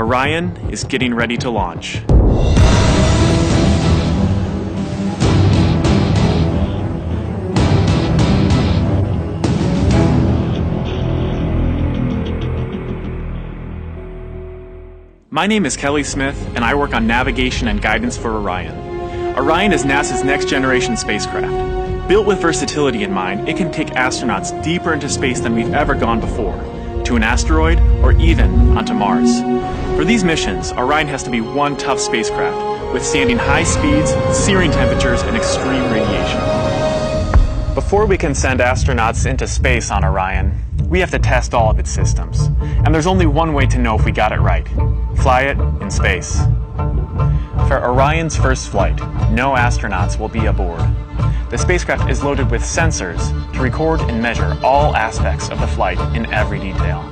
Orion is getting ready to launch. My name is Kelly Smith, and I work on navigation and guidance for Orion. Orion is NASA's next-generation spacecraft. Built with versatility in mind, it can take astronauts deeper into space than we've ever gone before, to an asteroid or even onto Mars. For these missions, Orion has to be one tough spacecraft, withstanding high speeds, searing temperatures, and extreme radiation. Before we can send astronauts into space on Orion, we have to test all of its systems. And there's only one way to know if we got it right: fly it in space. For Orion's first flight, no astronauts will be aboard. The spacecraft is loaded with sensors to record and measure all aspects of the flight in every detail.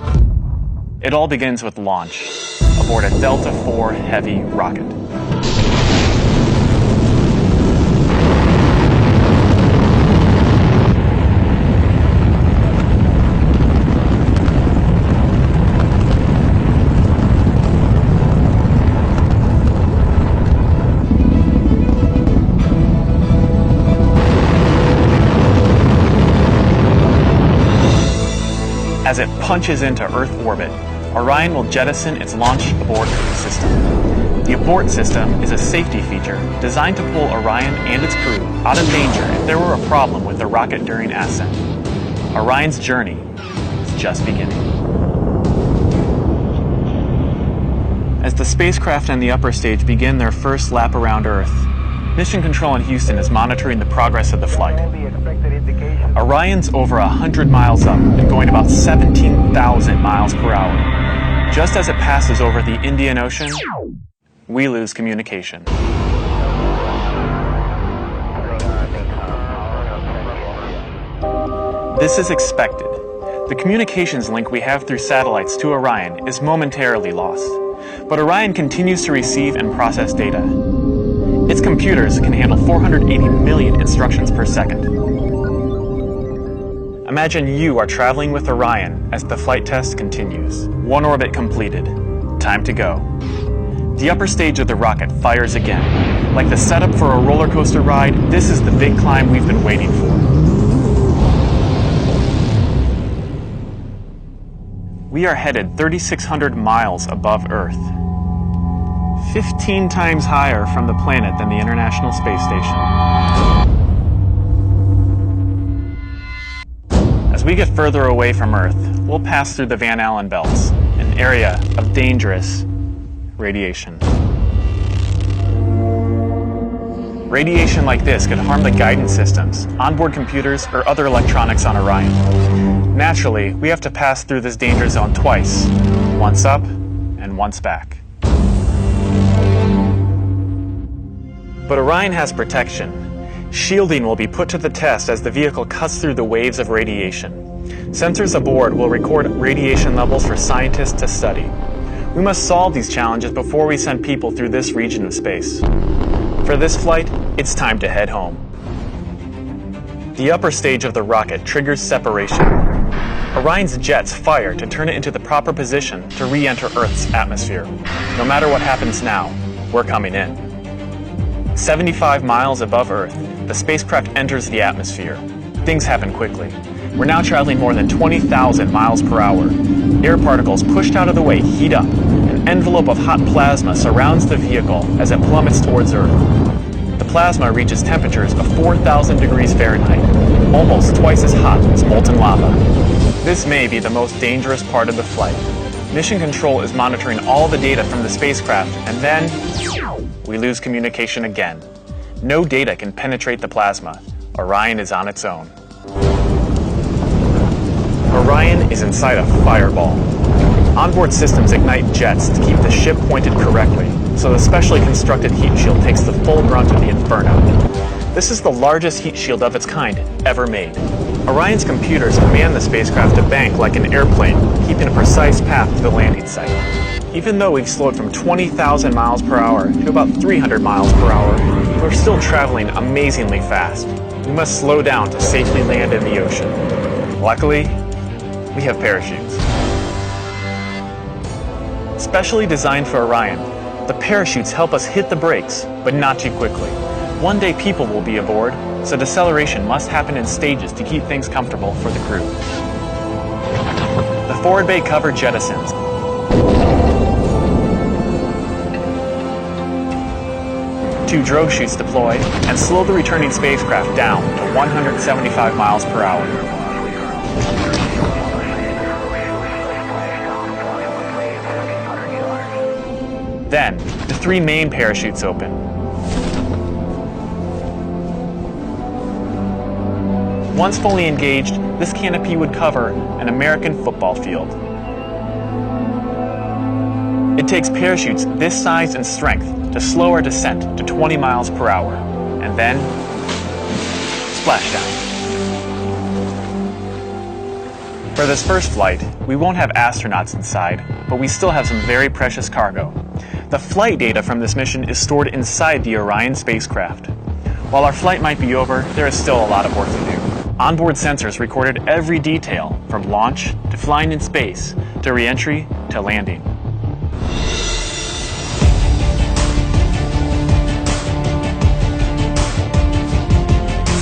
It all begins with launch aboard a Delta IV Heavy rocket. As it punches into Earth orbit, Orion will jettison its launch abort system. The abort system is a safety feature designed to pull Orion and its crew out of danger if there were a problem with the rocket during ascent. Orion's journey is just beginning. As the spacecraft and the upper stage begin their first lap around Earth, Mission Control in Houston is monitoring the progress of the flight. Orion's over 100 miles up and going about 17,000 miles per hour. Just as it passes over the Indian Ocean, we lose communication. This is expected. The communications link we have through satellites to Orion is momentarily lost, but Orion continues to receive and process data. Its computers can handle 480 million instructions per second. Imagine you are traveling with Orion as the flight test continues. One orbit completed. Time to go. The upper stage of the rocket fires again. Like the setup for a roller coaster ride, this is the big climb we've been waiting for. We are headed 3,600 miles above Earth. 15 times higher from the planet than the International Space Station. As we get further away from Earth, we'll pass through the Van Allen belts, an area of dangerous radiation. Radiation like this could harm the guidance systems, onboard computers, or other electronics on Orion. Naturally, we have to pass through this danger zone twice, once up and once back. But Orion has protection. Shielding will be put to the test as the vehicle cuts through the waves of radiation. Sensors aboard will record radiation levels for scientists to study. We must solve these challenges before we send people through this region of space. For this flight, it's time to head home. The upper stage of the rocket triggers separation. Orion's jets fire to turn it into the proper position to re-enter Earth's atmosphere. No matter what happens now, we're coming in. 75 miles above Earth, the spacecraft enters the atmosphere. Things happen quickly. We're now traveling more than 20,000 miles per hour. Air particles pushed out of the way heat up. An envelope of hot plasma surrounds the vehicle as it plummets towards Earth. The plasma reaches temperatures of 4,000 degrees Fahrenheit, almost twice as hot as molten lava. This may be the most dangerous part of the flight. Mission Control is monitoring all the data from the spacecraft, and then we lose communication again. No data can penetrate the plasma. Orion is on its own. Orion is inside a fireball. Onboard systems ignite jets to keep the ship pointed correctly, so the specially constructed heat shield takes the full brunt of the inferno. This is the largest heat shield of its kind ever made. Orion's computers command the spacecraft to bank like an airplane, keeping a precise path to the landing site. Even though we've slowed from 20,000 miles per hour to about 300 miles per hour, we're still traveling amazingly fast. We must slow down to safely land in the ocean. Luckily, we have parachutes. Specially designed for Orion, the parachutes help us hit the brakes, but not too quickly. One day people will be aboard, so deceleration must happen in stages to keep things comfortable for the crew. The forward bay cover jettisons. Two drogue chutes deploy and slow the returning spacecraft down to 175 miles per hour. Then, the three main parachutes open. Once fully engaged, this canopy would cover an American football field. It takes parachutes this size and strength to slow our descent to 20 miles per hour, and then splashdown. For this first flight, we won't have astronauts inside, but we still have some very precious cargo. The flight data from this mission is stored inside the Orion spacecraft. While our flight might be over, there is still a lot of work to do. Onboard sensors recorded every detail, from launch to flying in space, to re-entry to landing.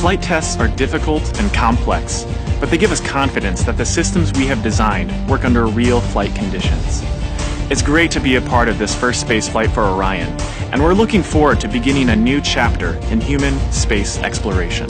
Flight tests are difficult and complex, but they give us confidence that the systems we have designed work under real flight conditions. It's great to be a part of this first space flight for Orion, and we're looking forward to beginning a new chapter in human space exploration.